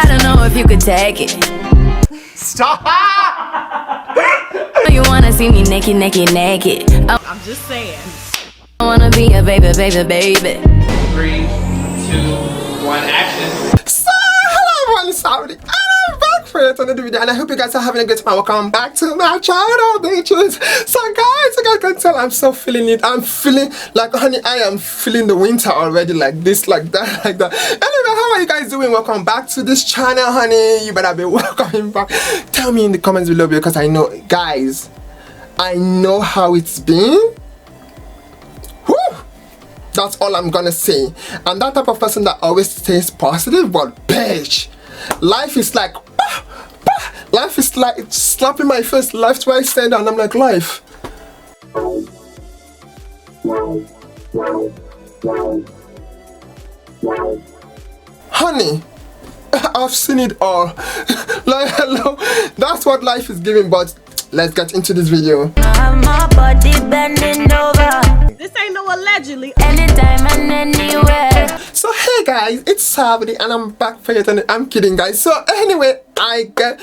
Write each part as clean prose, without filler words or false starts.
I don't know if you could take it. Stop! You wanna see me naked, naked, naked. I'm just saying. I wanna be a baby, baby, baby. 3, 2, 1, action. So, hello everyone, it's Saudi, and I'm back for yet another video, and I hope you guys are having a good time. Welcome back to my channel, bitches. So guys, you guys can tell I'm so feeling it. I'm feeling like, honey, I am feeling the winter already, like this, like that, like that. Anyway, how are you guys doing? Welcome back to this channel, honey. You better be welcoming back. Tell me in the comments below, because I know, guys, I know how it's been. That's all I'm gonna say. I'm that type of person that always stays positive, but bitch, life is like, life is like slapping my face left, right, center, and I'm like, life. Honey, I've seen it all. Like, hello, that's what life is giving, but let's get into this video. My body bending over. This ain't no allegedly. Anytime and anywhere. So hey guys, it's Saturday and I'm back for yet, and I'm kidding guys. So anyway,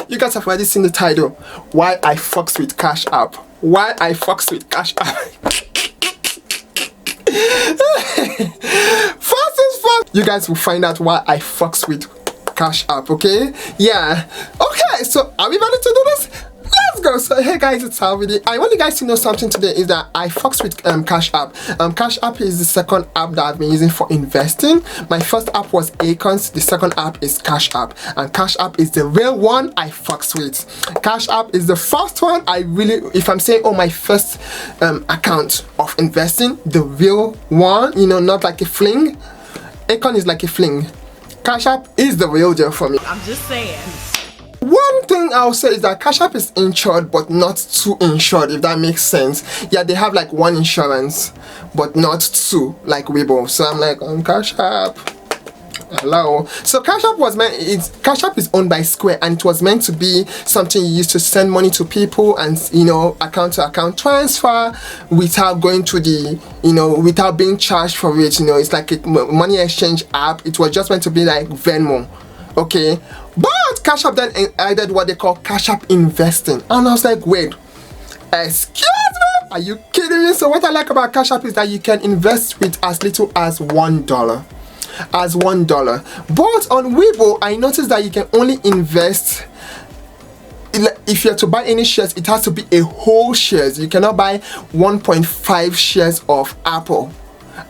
you guys have already seen the title, why I fucks with Cash App. Why I fucks with Cash App. First is first, you guys will find out why I fucks with Cash App, okay? Yeah. Okay, so are we ready to do this? Let's go. So hey guys, it's Salvidi. I want you guys to know something today, is that I fucks with Cash App. Cash App is the second app that I've been using for investing. My first app was Acorns, the second app is Cash App, and Cash App is the real one I fucks with. Cash App is the first one I really, if I'm saying, oh, my first account of investing, the real one, you know, not like a fling. Acorn is like a fling. Cash App is the real deal for me. I'm just saying. One thing I'll say is that Cash App is insured, but not too insured, if that makes sense. Yeah, they have like one insurance, but not two, like Weibo. So I'm like, Cash App, hello. So Cash App was Cash App is owned by Square, and it was meant to be something you used to send money to people, and you know, account to account transfer without going to the, you know, without being charged for it. You know, it's like a money exchange app. It was just meant to be like Venmo, okay? But Cash App then added what they call Cash App Investing, and I was like, wait, excuse me, are you kidding me? So what I like about Cash App is that you can invest with as little as $1. As $1. But on Weibo, I noticed that you can only invest, if you're to buy any shares, it has to be a whole shares. You cannot buy 1.5 shares of Apple.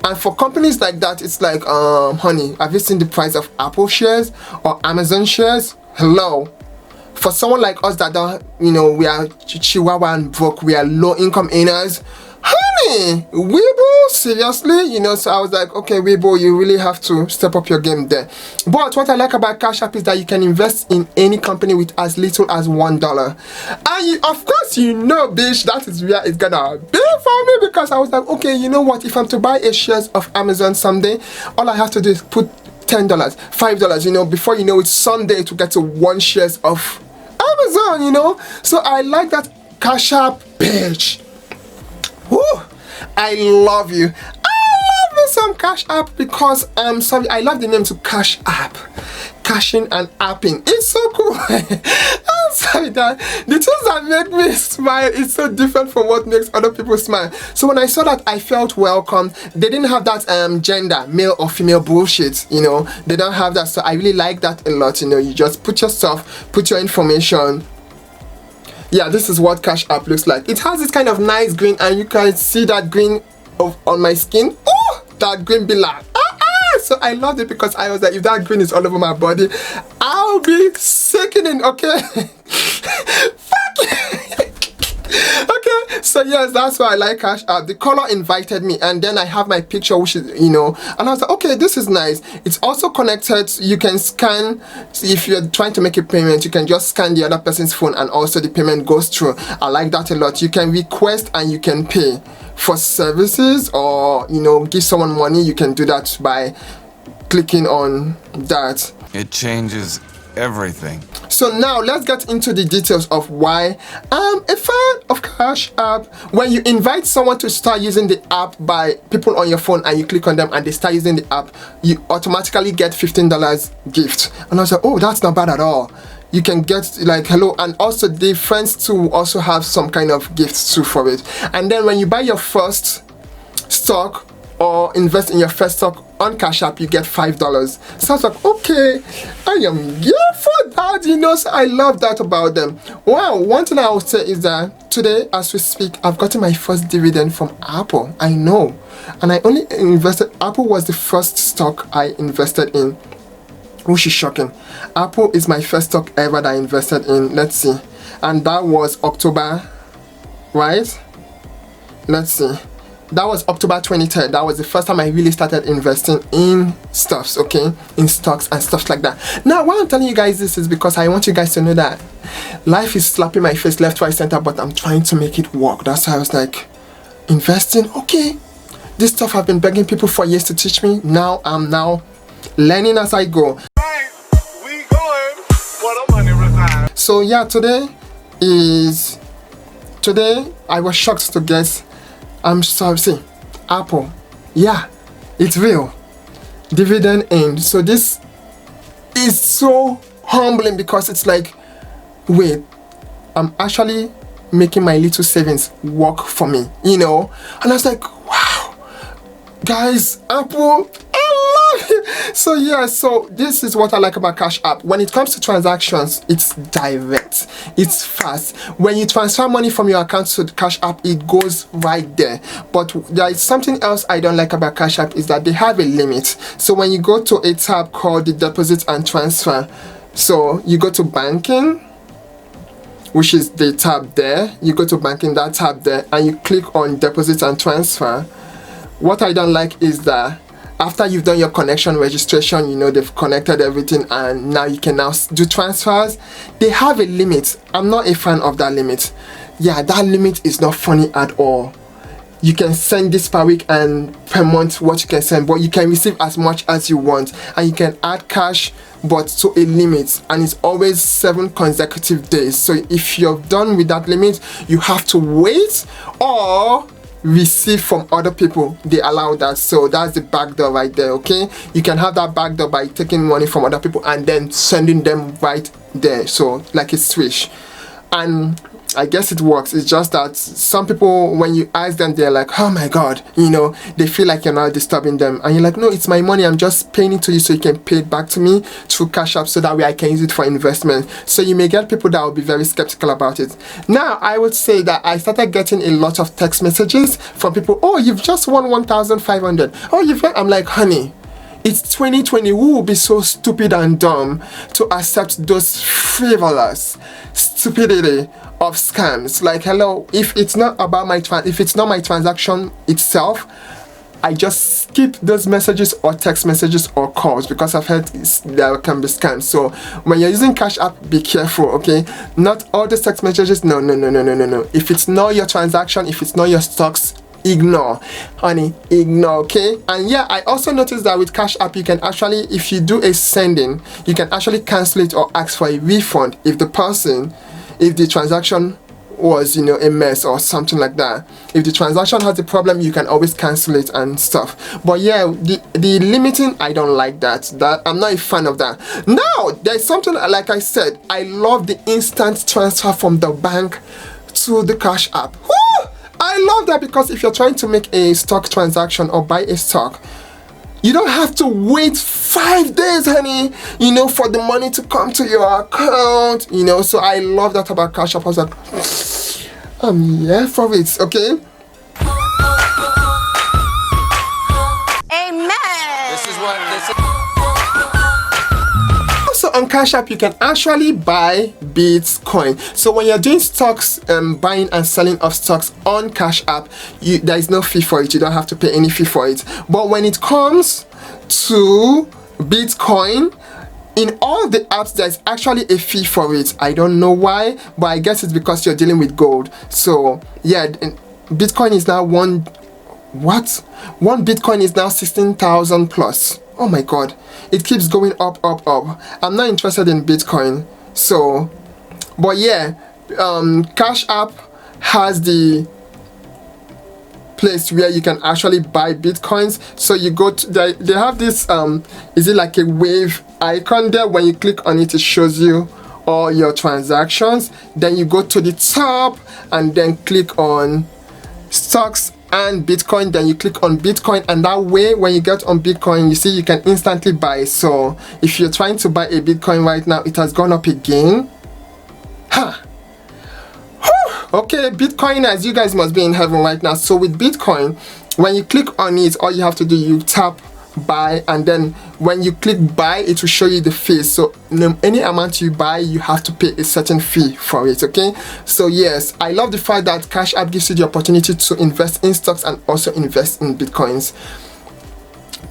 And for companies like that, it's like, honey, have you seen the price of Apple shares or Amazon shares? Hello. For someone like us that don't, you know, we are chihuahua and broke, we are low income earners, honey, Weibo, seriously, you know. So I was like, okay, Weibo, you really have to step up your game there. But what I like about Cash App is that you can invest in any company with as little as $1. And you, of course, you know, bitch, that is where it's gonna be for me, because I was like, okay, you know what, if I'm to buy a shares of Amazon someday, all I have to do is put $10, $5, you know, before you know it's Sunday to get to 1 shares of Amazon, you know. So I like that Cash App, bitch. Woo! I love you. I love me some Cash App, because sorry, I love the name to Cash App. Cashing and apping. It's so cool. I'm sorry that the things that make me smile is so different from what makes other people smile. So when I saw that, I felt welcome. They didn't have that gender, male or female bullshit, you know. They don't have that. So I really like that a lot, you know. You just put your stuff, put your information. Yeah, this is what Cash App looks like. It has this kind of nice green, and you can see that green on my skin. Oh, that green be like, so I loved it, because I was like, if that green is all over my body, I'll be sickening, okay? Fuck it. Okay, so yes, that's why I like Cash App. The caller invited me, and then I have my picture, which is, you know, and I was like, okay, this is nice. It's also connected. You can scan, if you're trying to make a payment, you can just scan the other person's phone, and also the payment goes through. I like that a lot. You can request and you can pay for services, or, you know, give someone money. You can do that by clicking on that. It changes everything. So now let's get into the details of why I'm a fan of Cash App. When you invite someone to start using the app by people on your phone and you click on them and they start using the app, you automatically get $15 gift. And I was like, oh, that's not bad at all. You can get like hello, and also the friends too also have some kind of gifts too for it. And then when you buy your first stock or invest in your first stock on Cash App, you get $5. So I was like, okay, I am here for that, you know. So I love that about them. Wow, one thing I would say is that today as we speak, I've gotten my first dividend from Apple. I know, and I only invested, Apple was the first stock I invested in, which is shocking. Apple is my first stock ever that I invested in. Let's see, and that was October, right? Let's see, that was October 2010. That was the first time I really started investing in stuffs, okay, in stocks and stuff like that. Now why I'm telling you guys this is because I want you guys to know that life is slapping my face left, right, center, but I'm trying to make it work. That's why I was like, investing, okay, this stuff I've been begging people for years to teach me. Now I'm learning as I go. Right, we going where the money resides. So yeah, today I was shocked to guess. I'm sorry, see, Apple, yeah, it's real. Dividend end. So this is so humbling because it's like, wait, I'm actually making my little savings work for me, you know? And I was like, wow, guys, Apple, I love it. So yeah, so this is what I like about Cash App. When it comes to transactions, it's direct, it's fast. When you transfer money from your account to the Cash App, it goes right there. But there is something else I don't like about Cash App is that they have a limit. So when you go to a tab called the deposit and transfer, so you go to banking, which is the tab there, you go to banking, that tab there, and you click on deposit and transfer. What I don't like is that after you've done your connection registration, you know, they've connected everything and now you can now do transfers. They have a limit. I'm not a fan of that limit. Yeah, that limit is not funny at all. You can send this per week and per month what you can send, but you can receive as much as you want, and you can add cash but to a limit, and it's always 7 consecutive days. So if you're done with that limit, you have to wait or receive from other people. They allow that. So that's the back door right there, okay? You can have that back door by taking money from other people and then sending them right there, so like a switch. And I guess it works. It's just that some people, when you ask them, they're like, oh my god, you know, they feel like you're not disturbing them, and you're like, no, it's my money, I'm just paying it to you so you can pay it back to me through Cash App, so that way I can use it for investment. So you may get people that will be very skeptical about it. Now I would say that I started getting a lot of text messages from people, oh, you've just won 1,500, oh, you've won. I'm like, honey, it's 2020. Who will be so stupid and dumb to accept those frivolous stupidity of scams? Like, hello, if it's not about my if it's not my transaction itself, I just skip those messages or text messages or calls, because I've heard there can be scams. So when you're using Cash App, be careful, okay? Not all the text messages. No. If it's not your transaction, if it's not your stocks, ignore, honey, ignore, okay? And yeah, I also noticed that with Cash App, you can actually, if you do a sending, you can actually cancel it or ask for a refund if the transaction was, you know, a mess or something like that. If the transaction has a problem, you can always cancel it and stuff. But yeah, the limiting, I don't like that. I'm not a fan of that. Now there's something, like I said, I love the instant transfer from the bank to the Cash App. Woo! I love that, because if you're trying to make a stock transaction or buy a stock, you don't have to wait 5 days, honey, you know, for the money to come to your account, you know. So I love that about Cash App. I was like, I'm here for it, okay? Amen. This is what this is. Also on Cash App, you can actually buy Bitcoin. So when you're doing stocks, buying and selling of stocks on Cash App, there is no fee for it. You don't have to pay any fee for it. But when it comes to Bitcoin, in all the apps, there's actually a fee for it. I don't know why, but I guess it's because you're dealing with gold. So yeah, Bitcoin is now one Bitcoin is now 16,000 plus. oh my god, it keeps going up. I'm not interested in Bitcoin. So but yeah, Cash App has the place where you can actually buy Bitcoins. So you go to they have this is it like a wave icon there? When you click on it, it shows you all your transactions. Then you go to the top and then click on stocks and Bitcoin. Then you click on Bitcoin, and that way when you get on Bitcoin, you see you can instantly buy. So if you're trying to buy a Bitcoin right now, it has gone up again. Okay, Bitcoin, as you guys must be in heaven right now. So with Bitcoin, when you click on it, all you have to do, you tap buy, and then when you click buy, it will show you the fees. So any amount you buy, you have to pay a certain fee for it. Okay, so yes, I love the fact that Cash App gives you the opportunity to invest in stocks and also invest in Bitcoins,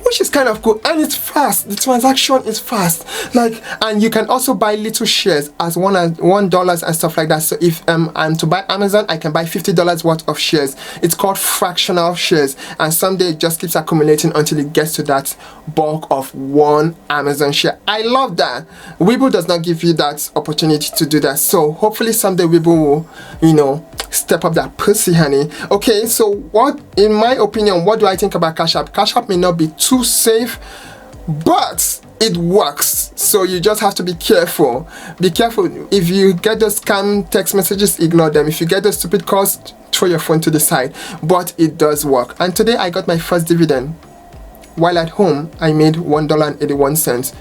which is kind of cool, and it's fast. The transaction is fast, like, and you can also buy little shares as $1 and stuff like that. So if I'm to buy Amazon, I can buy $50 worth of shares. It's called fractional shares, and someday it just keeps accumulating until it gets to that bulk of one Amazon share. I love that. Webull does not give you that opportunity to do that, so hopefully someday Webull will, step up that pussy, honey. Okay, so what, in my opinion, what do I think about Cash App? Cash App may not be too safe, but it works. So you just have to be careful. Be careful. If you get those scam text messages, ignore them. If you get those stupid calls, throw your phone to the side. But it does work. And today I got my first dividend. While at home, I made $1.81.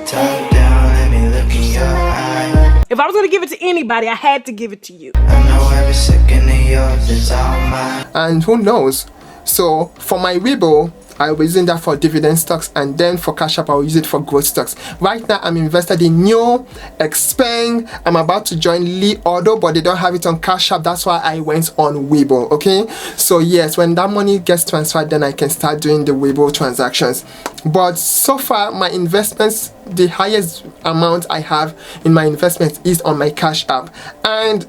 Top down, let me look in your eye. If I was gonna give it to anybody, I had to give it to you. I know every second of yours is all mine. And who knows? So for my Webull, I'll be using that for dividend stocks, and then for Cash App, I'll use it for growth stocks. Right now, I'm invested in Neo, Xpeng. I'm about to join Li Auto, but they don't have it on Cash App. That's why I went on Webull. Okay, so yes, when that money gets transferred, then I can start doing the Webull transactions. But so far, my investments, the highest amount I have in my investments is on my Cash App, and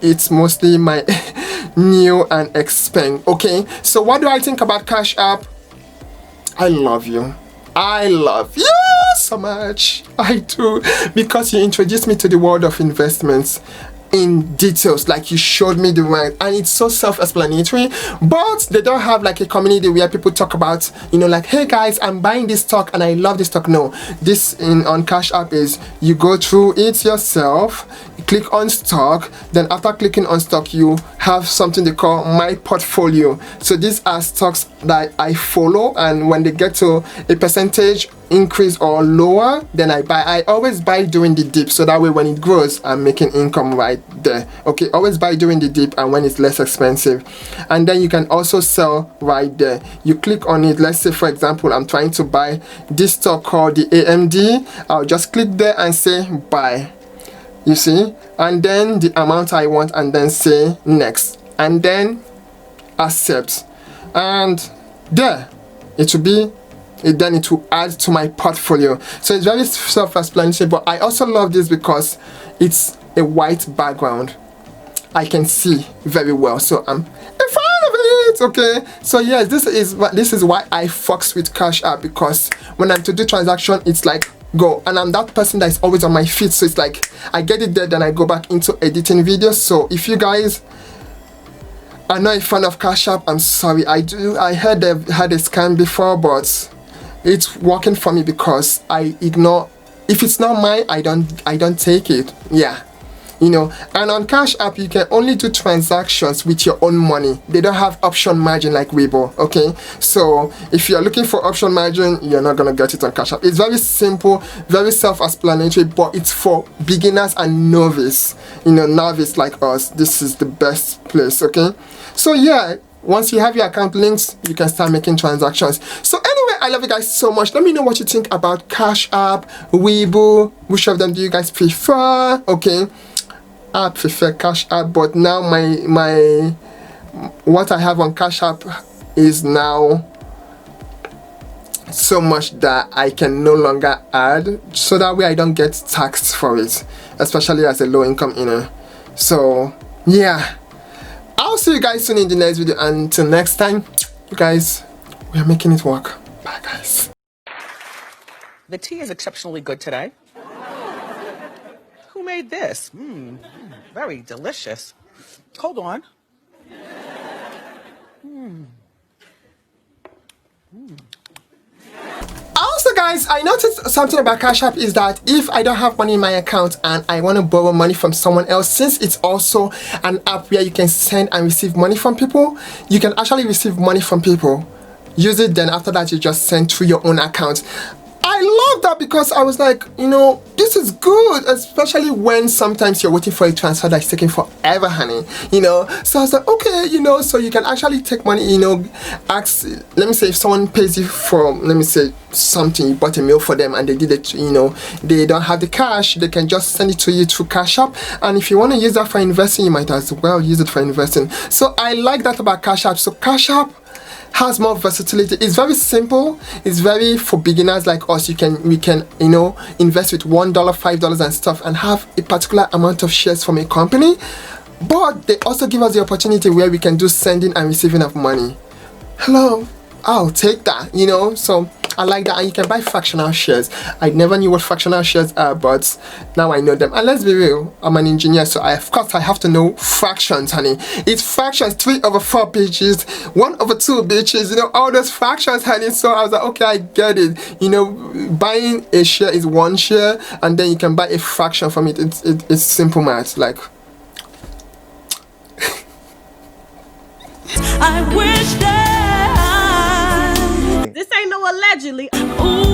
it's mostly my Neo and Xpeng. Okay, so what do I think about Cash App? I love you. I love you so much. I do, because you introduced me to the world of investments in details, like you showed me the right, and it's so self-explanatory. But they don't have like a community where people talk about, like, hey guys, I'm buying this stock and I love this stock. No, this on Cash App is you go through it yourself, you click on stock, then after clicking on stock, you have something they call my portfolio. So these are stocks that I follow, and when they get to a percentage increase or lower, then I buy. I always buy during the dip, so that way when it grows, I'm making income right there. Okay, always buy during the dip and when it's less expensive. And then you can also sell right there. You click on it. Let's say, for example, I'm trying to buy this stock called the AMD. I'll just click there and say buy, you see, and then the amount I want, and then say next, and then accept, and there it will be. Then it will add to my portfolio. So it's very self-explanatory, but I also love this because it's a white background. I can see very well, so I'm in front of it. Okay, so yes, this is why I fucks with Cash App, because when I'm to do transaction, it's like go, and I'm that person that is always on my feet. So it's like I get it there, then I go back into editing videos. So if you guys are not a fan of Cash App, I'm sorry. I heard they've had a scam before, but it's working for me because I ignore. If it's not mine, I don't take it. Yeah, and on Cash App you can only do transactions with your own money. They don't have option margin like Webull. Okay, so if you're looking for option margin, you're not gonna get it on Cash App. It's very simple, very self-explanatory, but it's for beginners and novice. Novice like us, this is the best place. Okay, so yeah, once you have your account links, you can start making transactions. So anyway, I love you guys so much. Let me know what you think about Cash App, Webull. Which of them do you guys prefer? Okay, I prefer Cash App, but now my what I have on Cash App is now so much that I can no longer add, so that way I don't get taxed for it, especially as a low income So yeah, I'll see you guys soon in the next video. Until next time, you guys, we are making it work. Bye guys. The tea is exceptionally good today. Who made this? Very delicious. Hold on. Also, guys, I noticed something about Cash App is that if I don't have money in my account and I want to borrow money from someone else, since it's also an app where you can send and receive money from people, you can actually receive money from people. Use it, then after that you just send through your own account. I love that because I was like, you know, this is good, especially when sometimes you're waiting for a transfer that's taking forever, honey, you know. So I was like, okay, you know, so you can actually take money, you know, ask, let me say if someone pays you for, let me say something, you bought a meal for them and they did it, you know, they don't have the cash, they can just send it to you through Cash App. And if you want to use that for investing, you might as well use it for investing. So I like that about Cash App. So Cash App has more versatility. It's very simple. It's very for beginners like us. We can you know, invest with $1, $5 and stuff and have a particular amount of shares from a company. But they also give us the opportunity where we can do sending and receiving of money. Hello, I'll take that, you know. So I like that. And you can buy fractional shares. I never knew what fractional shares are, but now I know them. And let's be real, I'm an engineer, so of course I have to know fractions, honey. It's fractions, 3/4 pages, 1/2 bitches, you know, all those fractions, honey. So I was like, okay, I get it. You know, buying a share is one share, and then you can buy a fraction from it. It's simple math, like. This ain't no allegedly. Ooh.